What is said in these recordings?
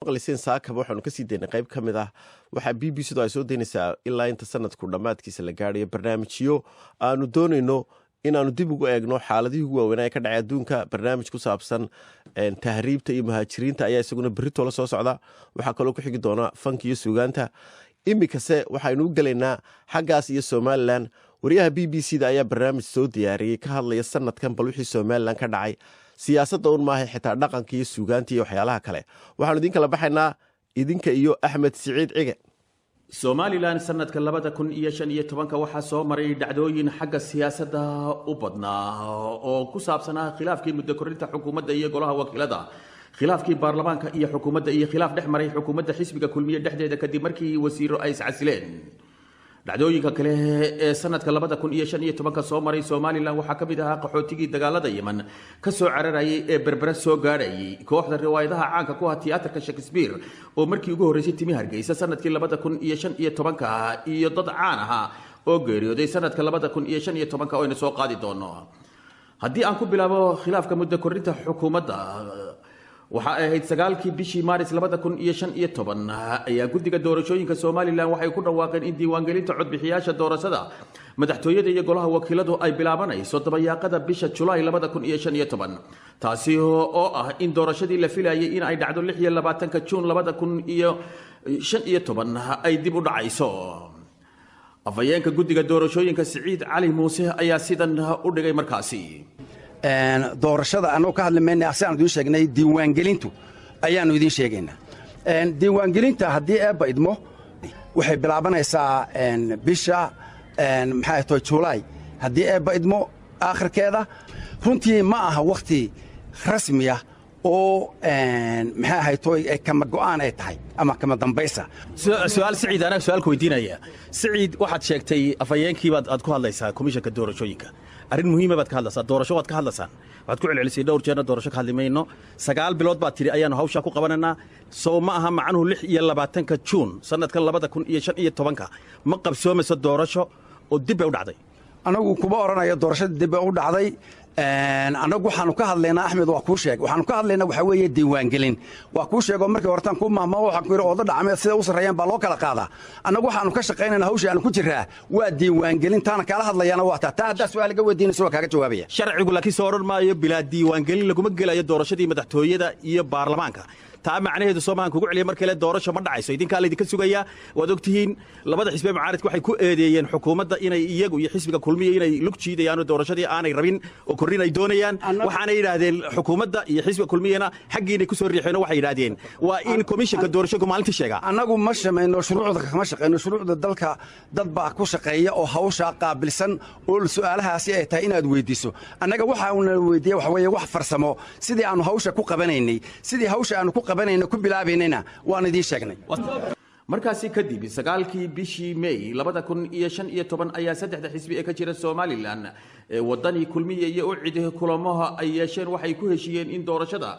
maqlayseen saakaba waxaanu kasii daynay qayb ka mid ah waxaa BBC-du ay soo daynaysaa ilaa inta sanadku dhammaadkiisa la gaadhayo barnaamijyo aanu doonayno inaanu dib ugu eegno xaaladihii ugu waaweynaa ee ka dhacay adduunka. barnaamij ku saabsan tahriibta iyo muhaajiriinta ayaa isaguna berritoola soo socda. waxaa kaloo ku xigi doona fanka iyo suugaanta. iminkase waxaynu u gelaynaa xaggaas iyo Somalilan. wariyaha BBC-da ayaa barnaamij soo diyaariyey ka hadlaya sanadkan bal wixii Somalilan ka dhacay, siyaasadda un maahay xitaa dhaqanka iyo suugaanta iyo waxyaalaha kale. waxaanu idin kala baxaynaa idinka iyo Axmed Siciid Cige. Somaliland sanadka 2015 waxaa soo maray dhacdooyin xagga siyaasadda u badnaa oo ku saabsanaa khilaafkii muddo korinta xukuumadda iyo golaha wakiilada, khilaafkii baarlamaanka iyo xukuumadda, iyo khilaaf dhex maray xukuumadda xisbiga kulmiye dhexdeeda kadib markii wasiiro ay iscasileen. dhacdooyinka kale ee sanadka 2015 soo maray Somaliland waxaa ka mid ahaa qaxootigii dagaalada Yemen ka soo cararayay ee berbera soo gaadhayay, kooxda riwaayadaha caanka ku ah tiyaatarka Shakespeare oo markii ugu horeysay timi Hargeysa sanadkii 2015 iyo dad caan ah oo geeriyooday sanadka 2015 oo aynu soo qaadi doono. haddii aan ku bilaabo khilaafka muddo korinta xukuumadda, waxa ay ahayd 9kii bishii Maaris 2015 ayaa guddiga doorashooyinka Somaliland waxay ku dhawaaqeen in diiwaangelinta codbixiyaasha doorashada madaxtooyada iyo golaha wakiiladu ay bilaabanayso dabayaaqada bisha Julaay 2015, taasi oo ah in doorashadii la filayay in ay dhacdo 26 Juun 2015 ay dib u dhacayso. afayeenka guddiga doorashooyinka Siciid Cali Muuse ayaa sidan u dhigay markaasi doorashada anoo ka hadlaynaa asaan idin sheegnay diiwaangelintu ayaanu idin sheegaynaa. diiwaangelinta haddii eebba idmo waxay bilaabanaysaa bisha maxay tahay Juulaay haddii eebba idmo aakhirkeeda. runtii ma aha waqti rasmi ah oo maxay ahayd kama go'aan ay tahay ama kama dambaysa. su'aal Siciid ana su'aal ku weydiinaya. Siciid waxaad sheegtay afayeenkii aad ku hadlaysaa komishanka doorashooyinka, arrin muhiim ah baad ka hadlaysaa, doorasho waad ka hadlaysaan, waxaad ku celcelisay dhowr jeer doorasho ka hadlimayno. 9 bilood baad tiri ayaanu hawsha ku qabananaa, soo ma aha macnuhu 26 Juun sanadka 2015 ma qabsoomayso doorasho oo dib u dhacday. anagu kuma oranayo doorashada dib u dhacday. anagu waxaanu ka hadlaynaa Axmed waa kuu sheeg, waxaanu ka hadlaynaa waxa weeye diiwaangelin. waa kuu sheego markii hortaan ku maahmaa waxa ku yiri oo dhacmeed sida u sareeyaan baa loo kala qaadaa. anagu waxaanu ka shaqaynaynaa hawsha aan ku jiraa waa diiwaangelin, taana kala hadlayana waa taa hadda su'aal ga weydiinayso waa kaaga jawaabaya. sharcigu laakiin soo oran maayo bilaa diiwaangelin laguma gelayo doorashadii madaxtooyada iyo baarlamaanka. taa macnaheedu Soomaaliya kugu celiya markale doorasho ma dhacayso. idinka la idinka sugaya waad ogtihiin labada xisbi mucaaradku waxay ku eedeeyeen xukuumadda inay iyagu iyo xisbiga kulmiye inay lug jiidayaan doorashadii aanay rabin oo korin ay doonayaan. waxaana yiraahdeen xukuumadda iyo xisbiga kulmiyena xaqiina ku soo riixeen waxay yiraahdeen waa in komishanka doorashooyinka maalintii sheega. anagu ma shameeyno shuruucda kama shaqeyno. shuruucda dalka dad baa ku shaqeeya oo hawsha qaabilsan oo su'aalahaasi ay tahay inaad weydiiso. anaga waxa uu weydiiyay waxa weeye wax farsamo sidii aanu hawsha ku qabanaynay, sidii hawsha aanu ku qabanayno ku bilaabaynayna waan idin sheegnay. markaasi kadib 9kii bishii May 2015 ayaa saddexda xisbi ee ka jira Somaliland ee wadani kulmiye iyo u cid kulamaha ay yeesheen waxay ku heshiiyeen in doorashada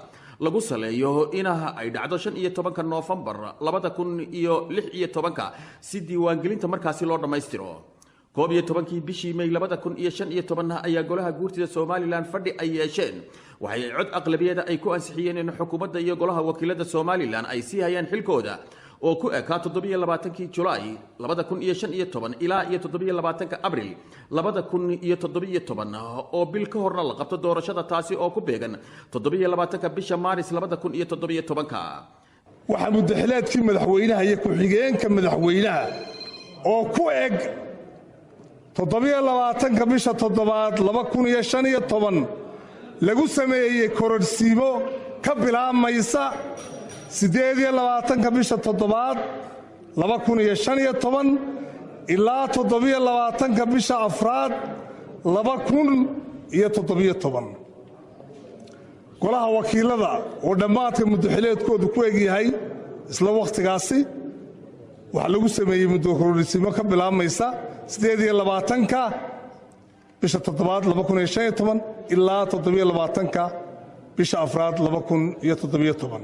lagu saleeyo inaha ay dhacdo 15 Noofambar 2016 si diiwaangelinta markaasi loo dhameystiro. 11kii bishii May 2015 ayaa golaha guurtida Somaliland fadhi ay yeesheen waxay cod aqlabiyada ay ku ansixiyeen in xukuumadda iyo golaha wakiilada Somaliland ay sii hayaan xilkooda oo ku ekaa 27kii Julaay 2015 ilaa 27 Abriil 2017 oo bil ka horna la qabto doorashada, taasi oo ku beegan 27 bisha Maaris 2017. waxa muddaxilaadkii madaxweynaha iyo ku-xigeenka madaxweynaha oo ku eg 27 bisha 7 2015 lagu sameeyay kororsiimo ka bilaabmaysa 28 bisha 7 2015 ilaa 27 bisha 4 2017. golaha wakiilada oo dhammaadka muddaxileedkoodu ku egyahay isla wakhtigaasi waxa lagu sameeyay muddo kororsiimo ka bilaabmaysa 28 bisha 7 2015 ilaa 27 bisha 4 2017.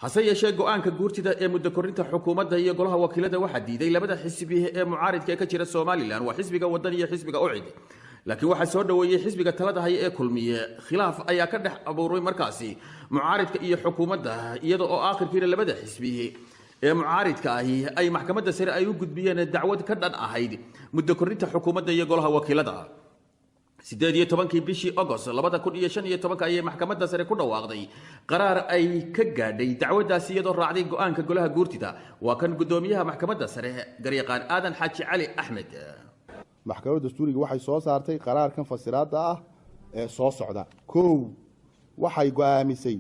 hase yeeshee go'aanka guurtida ee muddo korinta xukuumadda iyo golaha wakiilada waxaa diiday labada xisbi ee mucaaradka ee ka jira Somaliland waa xisbiga wadani iyo xisbiga ucid. laakiin waxaa soo dhaweeyay xisbiga talada haya ee kulmiye khilaaf ayaa ka dhex abuuray markaasi mucaaridka iyo xukuumadda iyada oo aakhirkiina labada xisbi ee mucaaridka ahi ay maxkamadda sare ay u gudbiyeen dacwad ka dhan ahayd muddo kordhinta xukuumadda iyo golaha wakiilada 18 bishii August 2015 ayay maxkamadda sare ku dhawaaqday qaraar ay ka gaadhay dacwadaasi iyadoo raacday go'aanka golaha guurtida waa kan gudoomiyaha maxkamadda sare garyaqaan aadan xaaji cali axmed maxkamadda dastuuriga waxay soo saartay qaraarkan fasiraada ah ee soo socda koow waxay go'aamisay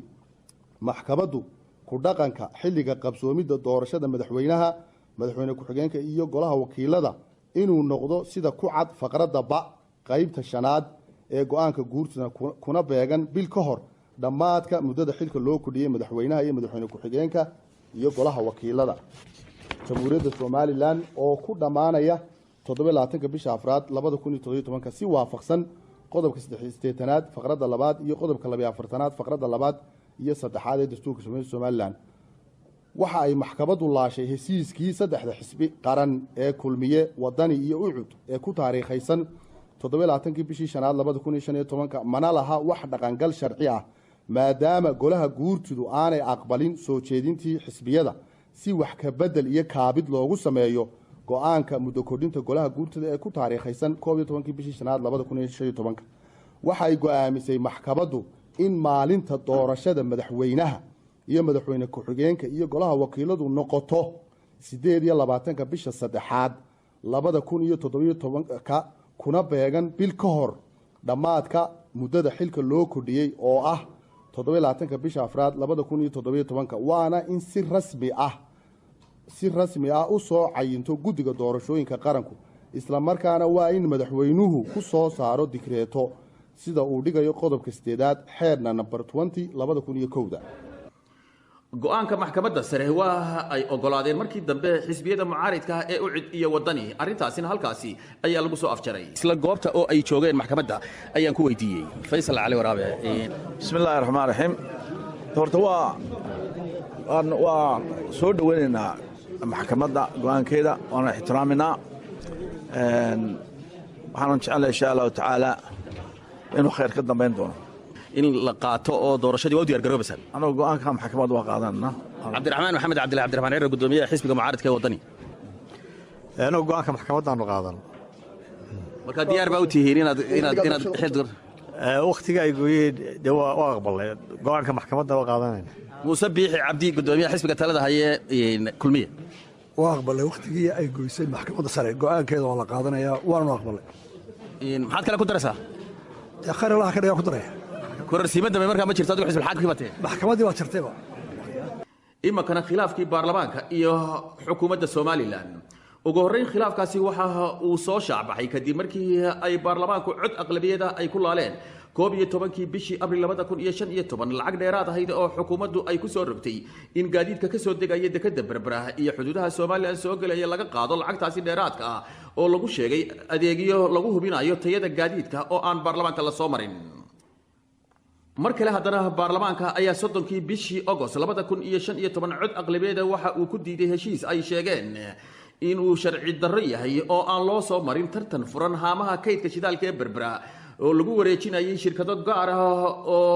maxkamaddu ku dhaqanka xilliga qabsoomidda doorashada madaxweynaha madaxweyne ku-xigeenka iyo golaha wakiilada inuu noqdo sida ku cad faqradda ba qaybta shanaad ee go'aanka guurtida kuna beegan bil ka hor dhammaadka muddada xilka loo kordhiyey madaxweynaha iyo madaxweyne ku-xigeenka iyo golaha wakiilada jamhuuriyadda somalilan oo ku dhammaanaya 27 bisha afraad 2017 si waafaqsan qodobka 8aad faqradda labaad iyo qodobka 24aad faqradda labaad iyo saddexaad ee dastuurka Somaliland waxa ay maxkamaddu laashay hesiiskii saddexda xisbi qaran ee kulmiye wadani iyo ucud ee ku taariikhaysan 27 bishii shanaad 2015 mana laha wax dhaqangal sharci ah maadaama golaha guurtidu aanay aqbalin soo jeedintii xisbiyada si wax ka bedel iyo kaabid loogu sameeyo go'aanka muddo kordhinta golaha guurtida ee ku taariikhaysan 12 bishii shanaad 2015 waxa ay go'aamisay maxkamaddu in maalinta doorashada madaxweynaha iyo madaxweyne ku-xigeenka iyo golaha wakiiladu noqoto 28 bisha saddexaad 2017 kuna beegan bil ka hor dhammaadka muddada xilka loo kordhiyey oo ah 27 bisha afraad 2017 waana in si rasmi ah u soo cayinto guddiga doorashooyinka qaranku isla markaana waa in madaxweynuhu ku soo saaro dikreeto sida uu dhigayo qodobka 8aad xeerna number 20 2001 go'aanka maxkamadda sare waa ay ogolaadeen markii dambe xisbiyada mucaaridka ee u cid iyo wadani arintaasina halkaasi ayaa lagu soo afjaray isla goobta oo ay joogeen maxkamadda ayaan ku weydiiyey Faysal Cali Waraabe bismillaahir rahmaanir rahiim horta waa soo dhaweynaa maxkamadda go'aankeeda waana ixtiraaminaa waxaan jeclahay insha Allah taala inuu khayr ka dambeyn doono in la qaato oo doorashadii waa diyaar garoobaysan anagu go'aanka maxkamadda waa qaadanna Cabdiraxmaan Maxamed Cabdiraxmaan Reer gudoomiyaha xisbiga mucaaradka ee wadani anagu go'aanka maxkamadda aanu qaadan marka diyaar baa u tihiin inaad xil waqtiga ay gooyeen waa aqbalay go'aanka maxkamadda waa qaadanayna Muuse Biixi Cabdi gudoomiyaha xisbiga talada haya kulmiye waa aqbalay waqtigii ay gooysay maxkamadda sare go'aankeeda waa la qaadanayaa waanu aqbalay maxaad kale ku daraysaa khayr Allah ka dhigaa ku daraya kororsiimada markaa ma jirto adigu xisbi xaakimka batay maxkamaddii waa jirtayba imakana khilaafkii baarlamaanka iyo xukuumadda Somaliland ugu horreyn khilaafkaasi waxa uu soo shaabaxay kadib markii ay baarlamaanku cod aqlabiyada ay ku laaleen 11 bishii Abriil 2015 lacag dheeraad ahayd oo xukuumaddu ay ku soo rogtay in gaadiidka ka soo degaya dekada Berbera iyo xuduudaha Soomaaliland soo galaya laga qaado lacagtaasi dheeraadka ah oo lagu sheegay adeegyo lagu hubinayo tayada gaadiidka oo aan baarlamaanka la soo marin mar kale haddana baarlamaanka ayaa 30 bishii August 2015 cod aqlabiyada waxa uu ku diiday heshiis ay sheegeen inuu sharci darro yahay oo aan loo soo marin tartan furan haamaha kaydka shidaalka ee Berbera oo lagu wareejinayay shirkado gaar ah oo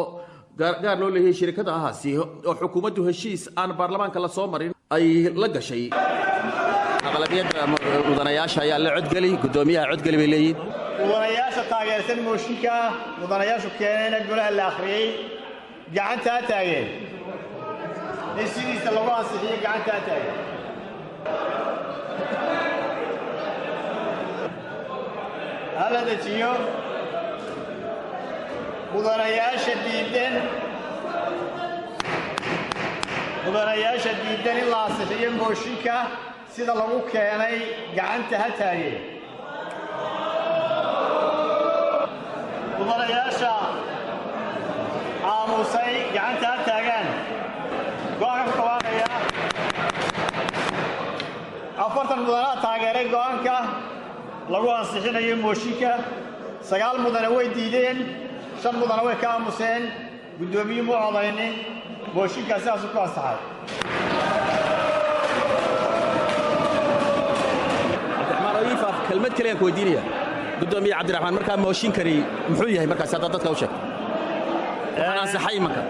gaar loo leeyahay shirkadahaasi oo xukuumaddu heshiis aan baarlamaanka la soo marin ay la gashay aqlabiyada mudanayaasha ayaa la codgelay gudoomiyaha codgelay bay leeyihiin mudanayaasha taageersan mooshinka mudanayaashu keenayna golaha la akhriyay gacanta taageen heshiiska lagu ansixiyay gacanta taageen hala dejiyo mudanayaasha diidan in la ansixiyo mooshinka sida lagu keenay gacanta ha taageen mudanayaasha aamusay gacanta ha taagaan go'aanka ku dhawaaqaya 40 mudanaha taageeray go'aanka lagu ansixinayo mooshinka 9 mudane way diideen 5 mudane way ka aamuseen gudoomiye mu codaynin mooshinka sidaas ku ansaxay Cabdiraxmaan Rayiif kelmad kale aan ku weydiinaya gudoomiye cabdiraxmaan markaa mooshinkani muxuu yahay markaas hadda dadka u sheegto waxaan ansaxay imanka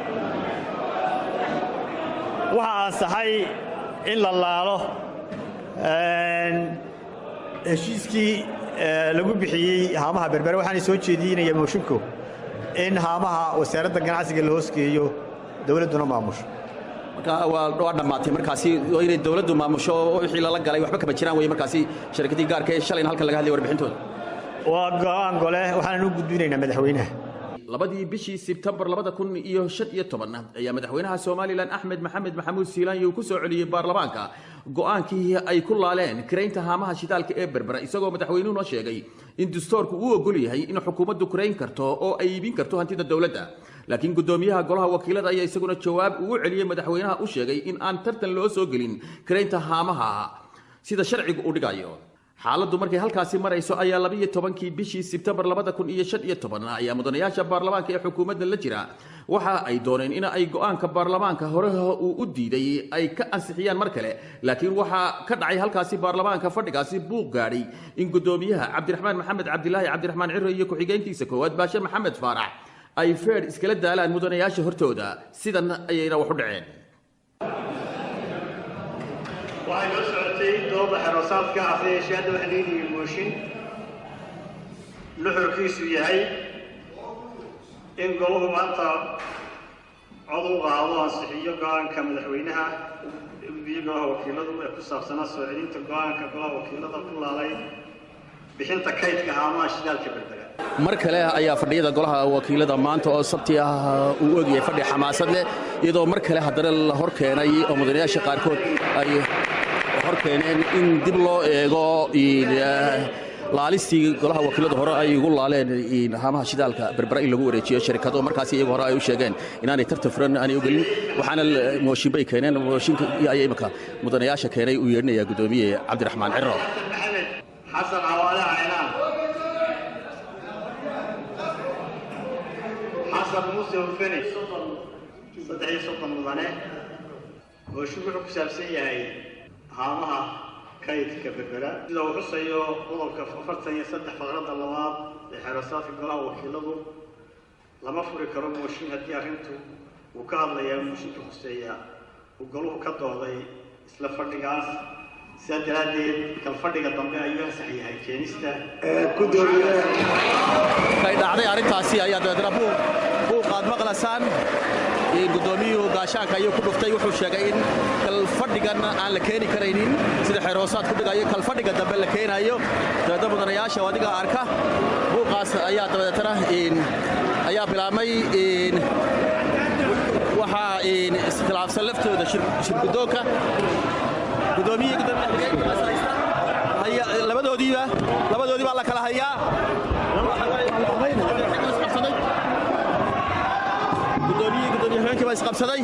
waxa ansaxay in la laalo heshiiskii lagu bixiyey haamaha berbere waxaana soo jeedinaya mooshinko in haamaha wasaaradda ganacsiga la hoosgeeyo dawladduna maamusho marka waa dhammaatay markaasi inay dawladdu maamusho wixii lala galay waxba kama jiraan wey markaasi sharikadii gaarka ee shalayna halkan laga hadlay warbixintooda waa go'aan gole waxaan u gudbinaynaa madaxweynaha labadii bishii Sebtembar 2015 ayaa madaxweynaha Soomaaliland Axmed Maxamed Maxamuud Siilaan uu ku soo celiyay baarlamaanka go'aankii ay ku laaleen kireynta haamaha shidaalka ee berbera isagoo madaxweynuhu sheegay in dastuurku uu ogol yahay in xukuumaddu kireyn karto oo ay iibin karto hantida dawladda laakiin gudoomiyaha golaha wakiilada ayaa isaguna jawaab ugu celiyay madaxweynaha u sheegay in aan tartan loo soo gelin kireynta haamaha sida sharcigu u dhigayo xaaladdu markay halkaasi marayso ayaa 12kii bishii Sebtembar 2015 ayaa mudanayaasha baarlamaanka ee xukuumadda la jira waxa ay dooneen in ay go'aanka baarlamaanka hore uu u diiday ay ka ansixiyaan mar kale laakiin waxa ka dhacay halkaasi baarlamaanka fadhigaasi buuq gaadhay in gudoomiyaha Cabdiraxmaan Maxamed Cabdilaahi Cabdiraxmaan Ciro iyo ku-xigeenkiisa koowaad Baashe Maxamed Faarax ay feer iskala daalaan mudanayaasha hortooda sidan ayayna wax u dhaceen waxay noo socotay dooda xerosaadka afeeshaada waxa leeyahay mooshin nuxurkiisu yahay in goluhu maanta cod u qaado ansixiyo go'aanka madaxweynaha iyo golaha wakiiladu ee ku saabsanaa soo celinta go'aanka golaha wakiilada ku laalay bixinta kaydka haamaha shidaalka berbera mar kale ayaa fadhiyada golaha wakiilada maanta oo sabti ah uu ogyahay fadhi xamaasad leh iyadoo mar kale haddana la hor keenay oo mudanayaasha qaarkood ay hor keeneen in dib loo eego laalistii golaha wakiilada hore ay ugu laaleen haamaha shidaalka berbera in lagu wareejiyo shirkado markaas iyagu hore ay u sheegeen inaanay tartan furan aanay u gelin waxaana mooshin bay keeneen mooshinka ay imika mudanayaasha keenay uu yeedhinayaa gudoomiye Cabdiraxmaan Ciro xasan Awaale Caynaan xasan Muuse Ufeni saddex mudane mooshin wuxuu ku saabsan yahay haamaha kaydka berbera sida uu xusayo qodobka 43 faqradda labaad ee xerosaadka golaha wakiiladu lama furi karo mooshin haddii arrintu uu ka hadlayaa mooshinka xuseeya uu goluhu ka dooday isla fadhigaas sidaa daraaddeed kal fadhiga dambe ayuu ansax yahay keenista kay dhacday arrintaasi ayaa dabeetana buuqaad maqlasaan gudoomiyuhu gaashaanka ayuu ku dhuftay wuxuu sheegay in kal fadhigan aan la keeni karaynin sida xeeroosaad ku dhigayo kal fadhiga dambe la keenayo dabeetana mudanayaasha adiga arka buuqaas ayaa dabeetana ayaa bilaabmay waxaa iskhilaafsan laftooda shirgudoonka labadoodii baa la kala hayaa gudoomiye habeenkii baa isqabsaday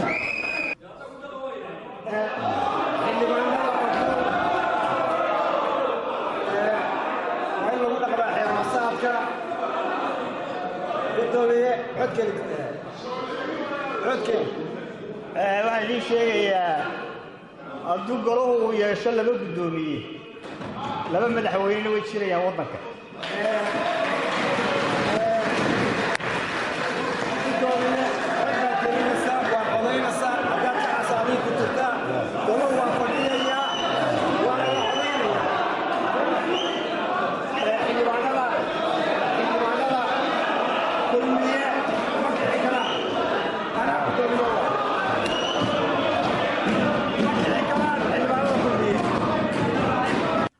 waxaan idiin sheegayaa hadduu golahu uu yeesho laba gudoomiye laba madaxweynena way jirayaan waddanka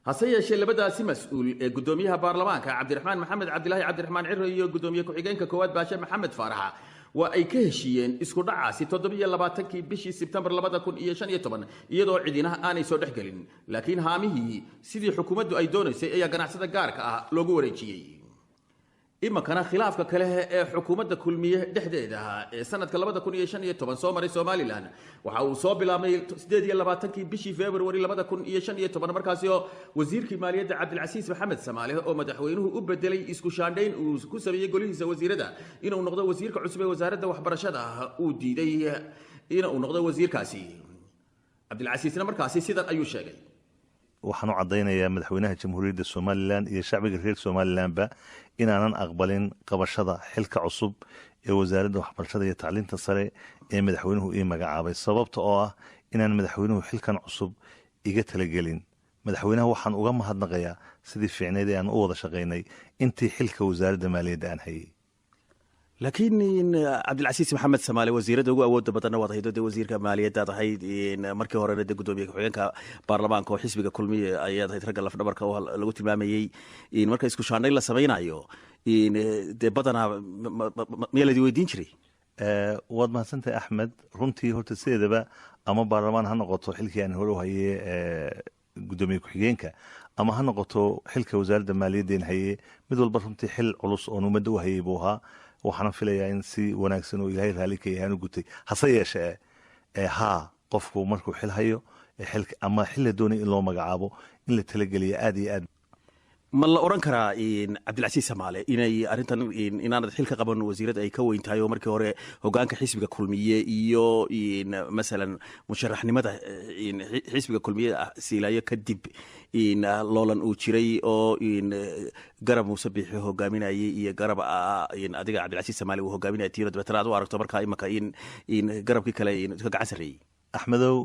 hase yeeshee labadaasi mas'uul ee gudoomiyaha baarlamaanka Cabdiraxmaan Maxamed Cabdilaahi Cabdiraxmaan Ciro iyo gudoomiye ku-xigeenka koowaad Baashe Maxamed Faarax waa ay ka heshiiyeen isku dhacaasi 27kii bishii Sebtembar 2015 iyadoo cidinaha aanay soo dhexgelin laakiin haamihii sidii xukuumaddu ay doonaysay ayaa ganacsada gaarka ah loogu wareejiyay imakana khilaafka kale ee xukuumadda kulmiye dhexdeeda ee sanadka 2015 soo maray Soomaaliland waxa uu soo bilaabmay 28kii bishii February 2015 markaas oo wasiirkii maaliyadda Cabdilcasiis Maxamed Samaale oo madaxweynuhu u bedelay isku shaandhayn uu ku sameeyay golihiisa wasiirada inuu noqdo wasiirka cusub ee wasaaradda waxbarashada uu diiday inuu noqdo wasiirkaasi Cabdilcasiisna markaas sidan ayuu sheegay waxaan u caddaynayaa madaxweynaha jamhuuriyadda somalilan iyo shacbiga reer somalilanba inaanan aqbalin qabashada xilka cusub ee wasaaradda waxbarashada iyo tacliinta sare ee madaxweynuhu ii magacaabay sababta oo ah inaan madaxweynuhu xilkan cusub iga talagelin madaxweynaha waxaan uga mahadnaqayaa sidii fiicneed ee aan u wada shaqaynay intii xilka wasaaradda maaliyadda aan hayay laakiin cabdilcasiis maxamed samaale wasiirada ugu awooda badanna waad haydo dee wasiirka maaliyaddaad ahayd markii horena dee gudoomiye ku-xigeenka baarlamaanka oo xisbiga kulmiye ayaad ahayd ragga lafdhabarka oo lagu tilmaamayey marka isku shaandhayn la samaynayo dee badanaa miyaa laydin weydiin jiray waad mahadsantahay axmed runtii horta sideedaba ama baarlamaan ha noqoto xilkii aan hore u haye gudoomiye ku-xigeenka ama ha noqoto xilka wasaaradda maaliyadda in haye mid walba runtii xil culus oon ummadda u hayay buu ahaa waxaana filayaa in si wanaagsan oo ilaahay raalli ka yahaan u gutay hase yeeshee haa qofku markuu xil hayo ama xil la doonay in loo magacaabo in la talageliya aad iyo aad ma la oran karaa cabdilcasiis samaale inay arrintan inaanad xil ka qaban wasiirada ay ka weyn tahay oo markii hore hogaanka xisbiga kulmiye iyo masalan musharaxnimada xisbiga kulmiye siilayo kadib loolan uu jiray oo garab muuse biixi hogaaminayay iyo garab adiga cabdilcasiis samaale uu hogaaminaya tiino dabeetana aad u aragto markaa imaka in garabkii kale ka gacan sarreeyey axmedow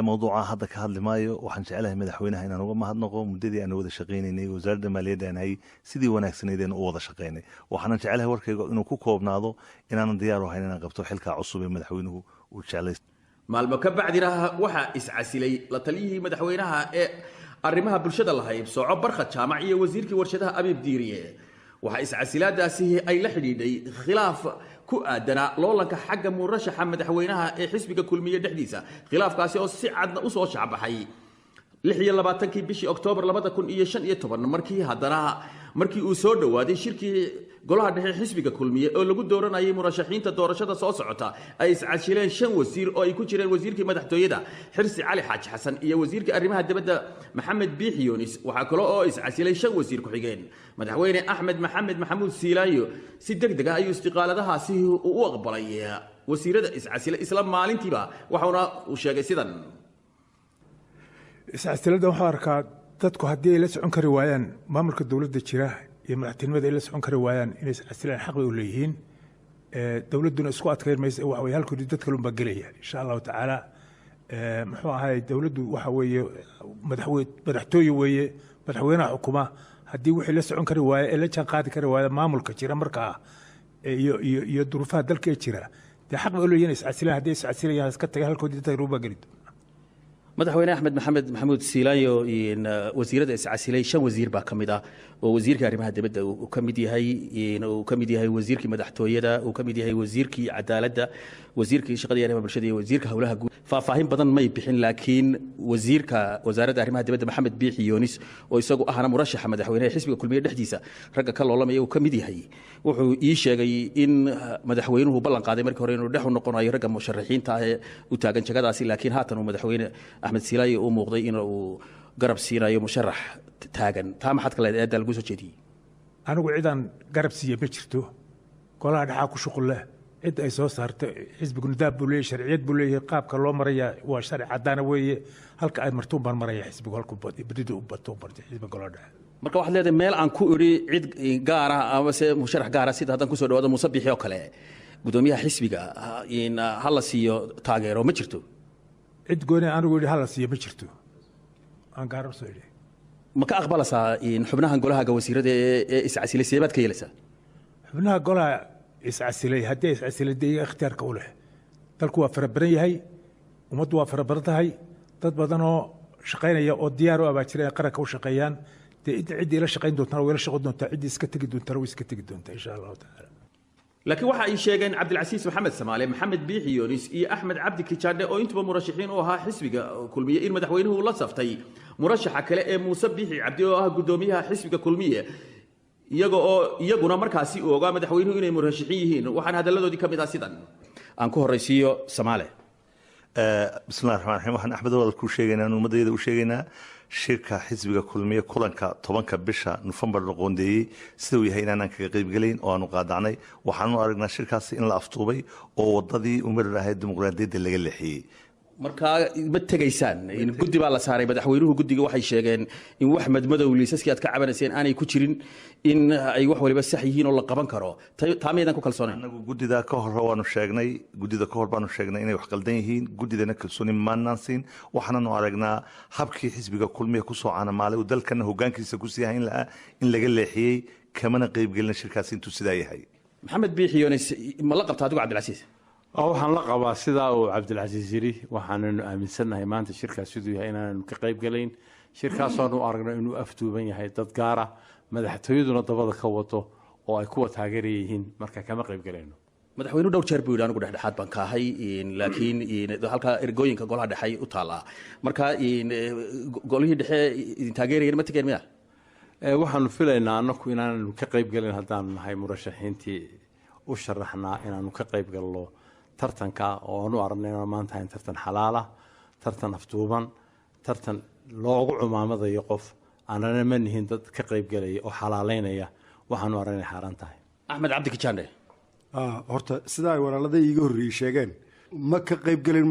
mawduuca hadda ka hadli maayo waxaan jecelahay madaxweynaha inaan uga mahadnaqo muddadii aan wada shaqaynaynay wasaaradda maaliyadda aan hayay sidii wanaagsaneydeen u wada shaqaynay waxaanan jecelahay warkayga inuu ku koobnaado inaanan diyaar u ahayn inaan qabto xilkaa cusub ee madaxweynuhu uu jeclay maalmo ka bacdina waxaa iscasilay la taliyihii madaxweynaha ee arrimaha bulshada la haybsooco barkhad jaamac iyo wasiirkii warshadaha abiib diiriye waxaa iscasilaadaasi ay la xidhiidhay khilaaf ku aadanaa loolanka xagga murashaxa madaxweynaha ee xisbiga kulmiye dhexdiisa khilaafkaasi oo si cadna u soo shacbaxay 26 bishii Oktoobar 2015 markii uu soo dhawaaday shirkii golaha dhexe xisbiga kulmiye oo lagu dooranayay murashaxiinta doorashada soo socota ay iscasileen 5 wasiir oo ay ku jireen wasiirkii madaxtooyada Xirsi Cali Xaaji Xasan iyo wasiirka arrimaha dibadda Maxamed Biixi Yunis waxa kale oo iscasilay 5 wasiir ku xigeen madaxweyne Axmed Maxamed Maxamuud Siilayo si degdeg ah ayuu istiqaaladahaasi u aqbalay wasiirada iscasilay isla maalintiiba waxaana uu sheegay sidan iscasilada waxaa arkaa dadku haddii ay la socon kari waayaan maamulka dowladda jira iyo madaxtinimada ay la socon kari waayaan inay iscasilaan xaq bay u leeyihiin dowladduna isku adkayn maysa waxa weye halkoodii dad kale unbaa gelaya insha allahu tacaala muxuu ahay dowladdu waxa weeye madaxtooye weeye madaxweynaha xukuma haddii wixii la socon kari waaya ee la jaan qaadi kari waaya maamulka jira markaa iyo duruufaha dalka ee jira dee xaq bay u leeyihiin iscasilaan haddii iscasilayaan iska tagay halkoodii dad kale unbaa geli madaxweyne Axmed Maxamed Maxamuud Siilayo wasiirada iscasilay 5 wasiir baa kamid ah oo wasiirka arrimaha dibadda uu kamid yahay wasiirkii madaxtooyada uu kamid yahay wasiirkii cadaaladda wasiirkii shaqada iyo arrimaha bulshada iyo wasiirka hawlaha guud faahfaahin badan may bixin laakiin wasiirka wasaaradda arrimaha dibadda Maxamed Biixi Yunis oo isagu ahna murashaxa madaxweynaha xisbiga kulmiye dhexdiisa ragga ka loolamaya uu kamid yahay wuxuu ii sheegay in madaxweynuhu ballan qaaday markii hore inuu dhex u noqonayo ragga musharaxiinta ah ee u taagan jagadaasi laakiin haatan uu madaxweyne Axmed Siilayo uu muuqday inuu garab siinayo musharax taagan taa maxad kale eedda lagu soo jeediyay anigu ciidan garab siiye ma jirto golaha dhaxaa ku shuqul leh cid ay soo saartay xisbigu nidaam buu leeyahay sharciyad buu leeyahay qaabka loo maraya waa sharci cadaan weeye halka ay martuun baan maraya xisbigu halku badidu u bato bartay xisbiga golaha dhaxaa marka waxaad leedahay meel aan ku iri cid gaar ah ama se musharax gaar ah sida hadan ku soo dhawaado Muuse Biixi oo kale gudoomiyaha xisbiga in hal siiyo taageero ma jirto cid gooni anigu yiri hal siiyo ma jirto aan gaar u soo yiri ma ka aqbalaysaa in xubnaha golaha wasiirada ee iscasilay seebaad ka yeelaysaa xubnaha golaha iscasilay haddii iscasilay ikhtiyaarka u leh dalku waa farabaran yahay ummaddu waa farabaran tahay dad badan oo shaqaynaya oo diyaar u abaajiraya qaranka u shaqeeyaan dee ciddii la shaqayn doontaa way la shaqo doontaa ciddii iska tegi doontaa way iska tegi doontaa insha allahu tacaala laakiin waxa ay sheegeen Cabdilcasiis Maxamed Samaale Maxamed Biixi Yunis iyo Axmed Cabdi Kijaande oo intuba murashaxiin u ahaa xisbiga kulmiye in madaxweynuhu la saftay murashaxa kale ee Muuse Biixi Cabdi oo ah gudoomiyaha xisbiga kulmiye iyaguna markaasi uu ogaa madaxweynuhu inay murashaxiin yihiin waxaan hadaladoodii kamid ah sidan aan ku horeysiyo Samaale bismillaahir rahmaanir rahiim waxaan Axmed wada ku sheegaynaa ummadayda u sheegaynaa shirka xisbiga kulmiye kulanka 10 bisha November la qoondeeyay sidoo yahay inaan kaga qayb galeyn oo aanu qaadacnay waxaanu aragnaa shirkaasi in la aftuubay oo wadadii umar lahayd dimuqraadiyadda laga leexiyay markaa ma tegaysaan in guddi baa la saaray madaxweynuhu guddiga waxay sheegeen in wax madmadow liisaskii aad ka cabanayseen aanay ku jirin in ay wax waliba sax yihiin oo la qaban karo taa miyaydaan ku kalsoonayn anagu guddida ka hor waanu sheegnay guddida ka hor baanu sheegnay inay wax qaldan yihiin guddidana kalsooni maanaan siin waxaananu aragnaa habkii xisbiga kulmiya kusoo caanamaalay uu dalkana hogaankiisa ku sii hayn lahaa in laga leexiyey kamana qaybgelina shirkaasi intuu sidaa yahay maxamed biixiyoonis ma la qabta adigu cabdilcasiis waxaan la qabaa sidaa uu cabdilcasiis yiri waxaananu aaminsannahay maanta shirkaas siduu yahay inaanu ka qayb galayn shirkaasoonu aragno inuu afduuban yahay dad gaara madaxtooyaduna dabada ka wato oo ay kuwa taageeraya yihiin marka kama qayb galayno madaxweynuhu dhowr jeer buu yidhi anigu dhexdhexaad baan ka ahay laakiin halka ergooyinka golaha dhexe u taallaa marka golihii dhexe idin taageerayeen ma tegeen miya waxaanu filaynaa annaku inaananu ka qayb galin haddaanu nahay murashaxiintii u sharaxnaa inaanu ka qayb galno tartanka oo aanu aragnay inaan maanta hayn tartan xalaala tartan afduuban tartan loogu cumaamadayo qof aanana ma nihin dad ka qayb galaya oo xalaalaynaya waxaanu aragnay xaaraan tahay axmed cabdi kijaande horta sidaa ay walaalada iiga horreeyey sheegeen ma ka qayb gelin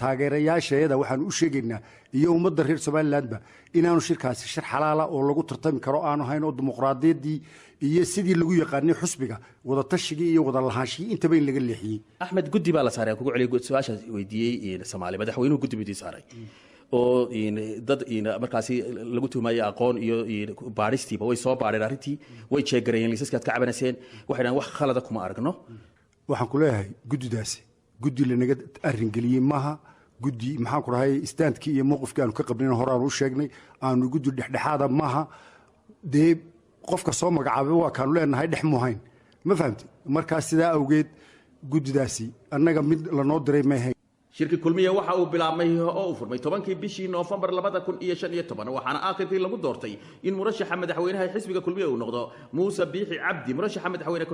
taageerayaasheeda waxaanu u sheegaynaa iyo ummadda reer somalilandba inaanu shirkaasi shir xalaala oo lagu tartami karo aanu hayn oo dimuqraadiyaddii iyo sidii lagu yaqaanay xusbiga wada tashigii iyo wada lahaanshigii intaba in laga leexiyey axmed guddi baa la saaray kugu celiyay su-aasha weydiiyey soomaali madaxweynuhu guddi bidii saaray oo dad markaasi lagu tuhmayo aqoon iyo baadhistiiba way soo baadheen arrintii way jeegarayeen liisaskii aad ka cabanayseen waxay dhahan wax khalada kuma aragno waxaan ku leeyahay guddidaasi guddi lanaga arringeliyey maaha guddi maxaan ku dhahay istaandkii iyo mowqifkii aanu ka qabnayn horaanu u sheegnay aanu guddi dhexdhexaada maaha dee qofka soo magacaabay waa kaanu leenahay dhex muhayn ma fahamti markaa sidaa awgeed guddidaasi annaga mid lanoo diray maahayn shirkii kulmiya waxa uu bilaabmay oo uu furmay 10kii bishii Noofambar 2015 waxaana aakhirkii lagu doortay in murashaxa madaxweynaha xisbiga kulmiya uu noqdo Muuse Biixi Cabdi murashaxa madaxweyne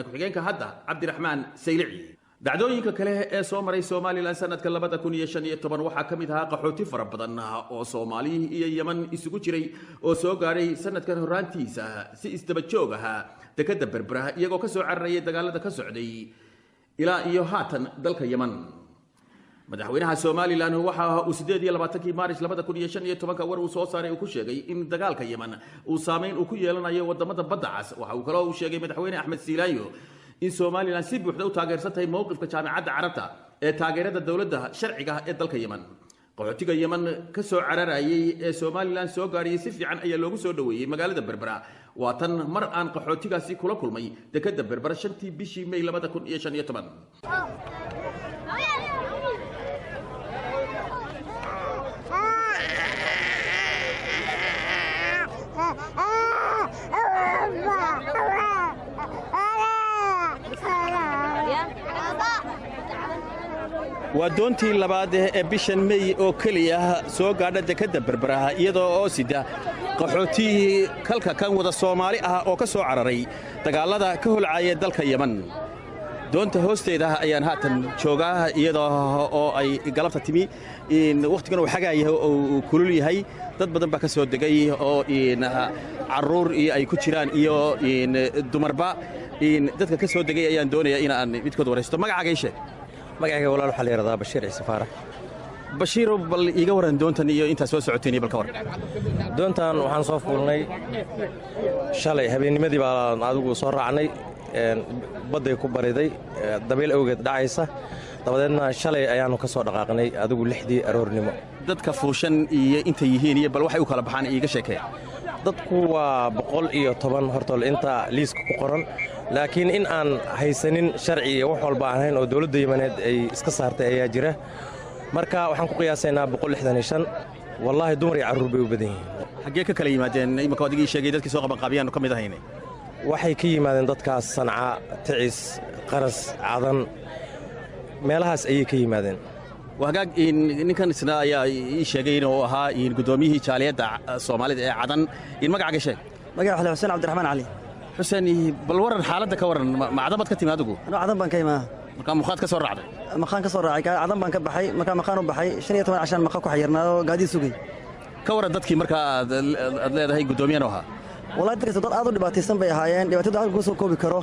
ku-xigeenka hadda Cabdiraxmaan Saylici dacdooyinka kale ee soo maray Soomaaliland sanadka 2015 waxaa kamid ahaa qaxooti fara badan oo Soomaali iyo Yemen isugu jiray oo soo gaaray sanadkan horaantiisa si isdaba joog ah dekada Berbera iyagoo ka soo cararayay dagaalada ka socday ilaa iyo haatan dalka Yemen madaxweynaha Soomaaliland waxa uu 28 Maaris 2015 war uu soo saaray uu ku sheegay in dagaalka Yemen uu saameyn uu ku yeelanayo wadamada badda cas waxa uu kaloo sheegay madaxweyne Axmed Siilaanyo in Soomaaliland si buuxda u taageersatay mowqifka jaamacadda Carabta ee taageerada dawladda sharciga ee dalka Yemen qaxootiga Yemen ka soo cararayay ee Soomaaliland soo gaariyay si fiican ayaa loogu soo dhaweeyay magaalada Berbera waa tan mar aan qaxootigaasi kula kulmay dekada Berbera 5tii bishii May 2015 waa doontii labaad ee bishan May oo kaliya soo gaadha dekada Berbera iyadoo oo sida qaxooti kalka kan wada Soomaali ah oo ka soo cararay dagaalada ka holcaya dalka Yemen doonta hoosteeda ayaan haatan joogaa iyadoo oo ay galabta timi in waqtigan uu xagaayay oo kulul yahay dad badan baa ka soo degay oo caruur iyo ay ku jiraan iyo dumarba dadka ka soo degay ayaan doonayaa in aan midkood wareysto magacaaga sheeg magacayga walaal waxa la yiraahdaa Bashiir Ciise Faarax Bashiir bal iga waran doontan iyo inta soo socoteen bal ka war doontan waxaan soo fuulnay shalay habeennimadii baan adigu soo raacnay baday ku bariday dabeel awgeed dhacaysa dabadeedna shalay ayaanu ka soo dhaqaaqnay adigu 6dii aroornimo dadka fuushan iyo inta yihiin iyo bal waxay u kala baxaan iiga sheekay dadku waa 110 hortol inta liiska ku qoran laakiin in aan haysanin sharci iyo wax walba aan hayn oo dawladda Yemeneed ay iska saartay ayaa jira marka waxaan ku qiyaasaynaa 165 wallahi dumar iyo caruur bay u badan yihiin xagee ka kala yimaadeen imaka wadigii sheegay dadkii soo qaban qaabiyaan ka mid ahayn waxay ka yimaadeen dadkaas Sanca Ticis Qaras Cadan meelahaas ayay ka yimaadeen wagaag ninkan isna ayaa ii sheegay inuu ahaa gudoomiyihii jaaliyadda Soomaalida ee Cadan in magacaaga sheeg magaca Xuseen Cabdiraxmaan Cali Xuseen bal waran xaaladda ka waran macdabad ka timaadigu cadan baan ka imaa marka muqaad ka soo raacday maqaan ka soo raacay cadan baan ka baxay marka maqaan u baxay 15 cashan maqa ku xayirnaado gaadi sugay ka waran dadkii marka aad leedahay gudoomiyana waxa wallahi dadka dad aad u dhibaataysan bay ahaayeen dhibaatada aad ku soo koobi karo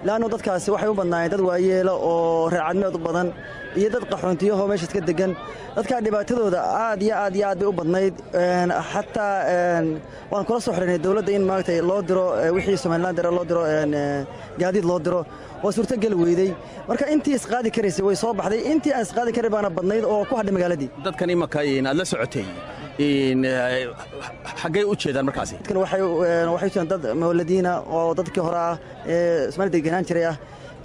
laannu dadkaasi waxay u badnaayeen dad waayeelo oo reer cadmeed u badan iyo dad qaxoontiyahoo meesha iska degan dadkaa dhibaatadooda aad iyo aad iyo aad bay u badnayd xataa waan kula soo xidhinay dowladda in maaragtay loo diro wixii somalilan dira loo diro gaadiid loo diro waa suurtogeli weydey marka intii isqaadi karaysay way soo baxday intii aan isqaadi karay baana badnayd oo ku hadhay magaaladii dadkan imaka aad la socotay xaggay u jeedaan markaasi dadkan waxay jiraan dad mawladiina oo dadkii hore ah ee Soomaaliya deganaan jiray ah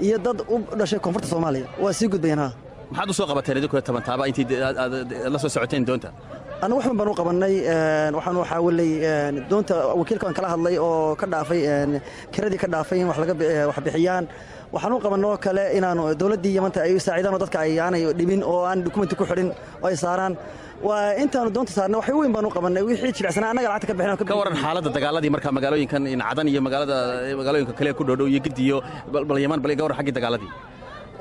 iyo dad u dhashay koonfurta Soomaaliya waa sii gudbayaan maxaad u soo qabateen idinku tabantaaba intii la soo socoteen doonta anu waxaan baan u qabanay waxaan waxa walay doonta wakiilka kala hadlay oo ka dhaafay kiradii ka dhaafay in wax laga wax bixiyaan waxaan u qabanno kale inaanu dawladda Yemen ay u saacidaan dadka ay aanay dhibin oo aan dokumenti ku xidhin oo ay saaraan waa intaanu doonta saarnay wax weyn baan u qabanay wixii jilicsanaa anaga lacagta ka bixinaa ka waran xaaladda dagaaladii marka magaalooyinkan in Cadan iyo magaalooyinka kale ku dhow iyo Gidiyo bal Yemen bal ka waran xaqii dagaaladii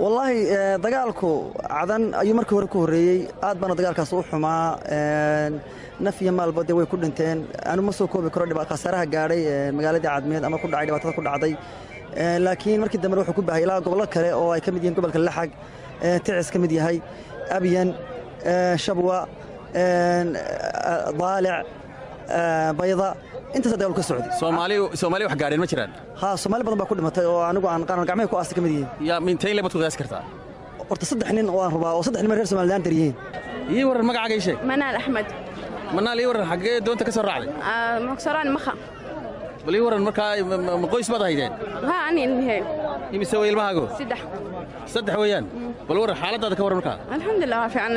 wallahi dagaalku Cadan ayuu markii hore ku horeeyay aad baan dagaalkaas u xumaa naf iyo maalba way ku dhinteen aanu ma soo koobi karo dhibaato khasaraha gaaray magaalada Cadmeed ama ku dhacay dhibaatada ku dhacday laakiin markii dambe wuxuu ku baahay ilaa gobolka kale oo ay ka mid yihiin gobolka Laxag Ticis ka mid yahay Abiyan Shabwa Daalic Bayda inta dagaalku ka socday Soomaali wax gaareen ma jiraan Soomaali badan baa ku dhimatay oo anigu aan qaanan gacmaha ku aastay ka mid yihiin yaa minteen leebad ku qiyaas kartaa horta 3 nin oo aan rabaa oo 3 nin reer Soomaaliland dariyeen ii waran magacaaga sheeg Manaal Axmed Manaal ii waran xagee doonta ka soo raacday maksaraan makha bal ii waran markaa ma qoys baad haydeen ani ilmihey imise way ilmahaago 3 weeyaan bal waran xaaladaada ka waran markaa alxamdulillah waa fiican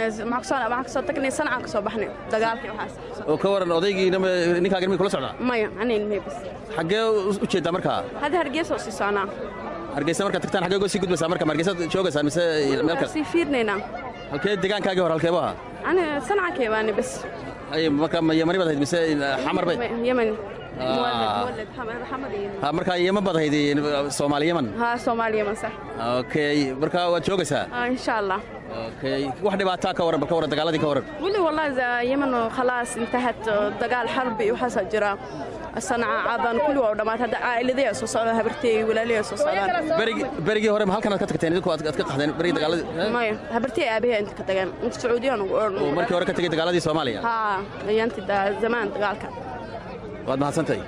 maksoo tagnay sanacaan ka soo baxnay dagaalkii waxaas oo ka waran odaygiina ninkaaga ilmihii kula socdaa maya ani ilmihey bas xagee u jeedaa markaa hadda Hargeysa oo sii soconaa Hargeysa markaa tagtaan xagee go sii gudbaysaa marka Hargeysa joogaysaan mise meel kale sii fiirnaynaa halkee deegaankaagii hore halkee baa ani sanacaan baani bas ay marka Yemani baad hayd mise xamar bay Yemani marka Yemen baad hayd Soomaali Yemen Soomaali Yemen sax okay marka waad joogaysaa insha Allah okay wax dhibaato ka waran dagaaladii ka waran wali wallahi Yemen خلاص انتهت dagaal xarbi waxa jira صنعاء عدن كل waa dhamaad hada caa'iladii soo socda habartay walaalay soo socdaan berigi hore ma halkan aad ka tagteen idinku aad ka qaxdeen berigi dagaaladii maya habartay aabahay inta ka tageen inta Sacuudiyaan oo markii hore ka tagay dagaaladii Soomaaliya ayaantii zaman dagaalka waad mahadsantahay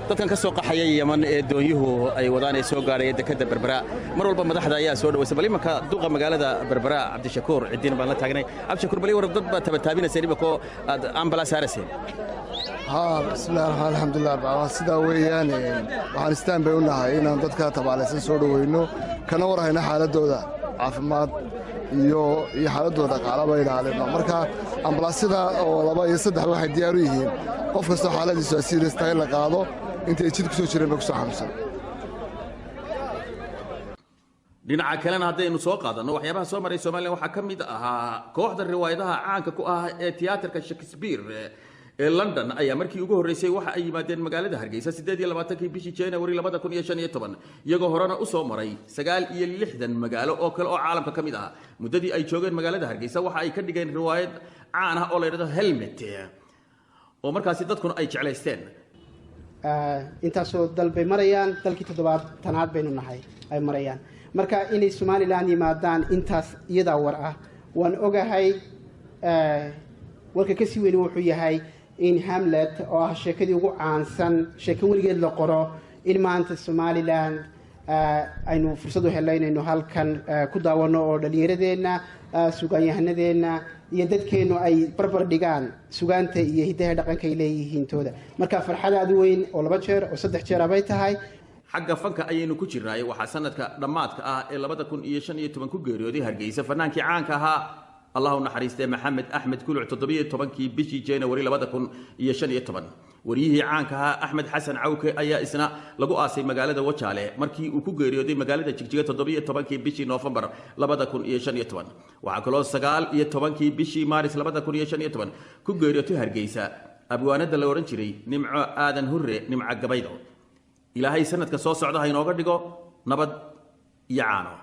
dadkan ka soo qaxaya Yemen ee doonyuhu ay wadaan ay soo gaarayeen dekada Berbera mar walba madaxda ayaa soo dhawaysay bal imanka duqa magaalada Berbera Cabdishakuur ciidina baan la taagnay Cabdishakuur bal war dad baa taabinaysay ibako aad ambulance saarayeen bismillaah alxamdulilah baa sida weeyaan waxaan istaan bay u nahay inaan dadka tabaalaysan soo dhaweyno kana warhayna xaaladooda caafimaad iyo xaaladooda qalaba ilaalino marka ambalaasada oo 2 iyo 3 waxay diyaar u yihiin qof kasta xaaladiisu serious tahay la qaado inta ay jid ku soo jireen ku soo xamsan dhinaca kalena haddaynu soo qaadano waxyaabaha soo maray Soomaaliya waxa ka mid ahaa kooxda riwaayadaha caanka ku ah ee tiyaatarka Shakespeare ee London ayaa markii ugu horeysay waxa ay yimaadeen magaalada Hargeysa 28 bishii January 2015 iyagoo horena u soo maray 69 magaalo oo kale oo caalamka ka mid ah muddadii ay joogeen magaalada Hargeysa waxa ay ka dhigeen riwaayad caan ah oo la yiraahdo Helmet oo markaasi dadkuna ay jeclaysteen intaasoo dalbay marayaan dalkii 7aad baynu nahay ay marayaan marka inay Somaliland yimaadaan intaas iyada war ah waan ogahay walka ka sii weyn wuxuu yahay in Hamlet oo ah sheekadii ugu caansan sheeko weligeed la qoro in maanta Somaliland aynu fursad u helayno halkan ku daawano oo dhalinyaradeena suugaanyahanadeena iyo dadkeenu ay barbar dhigaan sugaanta iyo hidaha dhaqanka ay leeyihiin tooda marka farxad aad weyn oo 2 jeer oo 3 jeer abay tahay xagga fanka ayaynu ku jirnay waxa sanadka dhamaadka ah ee 2015 ku geeriyooday Hargeysa fanaankii caanka ahaa الله نحريسته محمد أحمد كل عتضبية طبنكي بشي جينا وري لبدكن يشان يتبن وريه عنكها أحمد حسن عوك أي إسنا لقوا آسي مقالة وشاله مركي وكوجريو دي مقالة تجيجة طبية طبنكي بشي نوفمبر لبدكن يشان يتبن وعقلوا السجال يتبنكي بشي مارس لبدكن يشان يتبن كوجريو تهرجيسا أبوانا دلورنشري نمع آذن هرة نمع جبيدو إلى هاي سنة كصوص عدها ينوغر ديجو نبض يعانو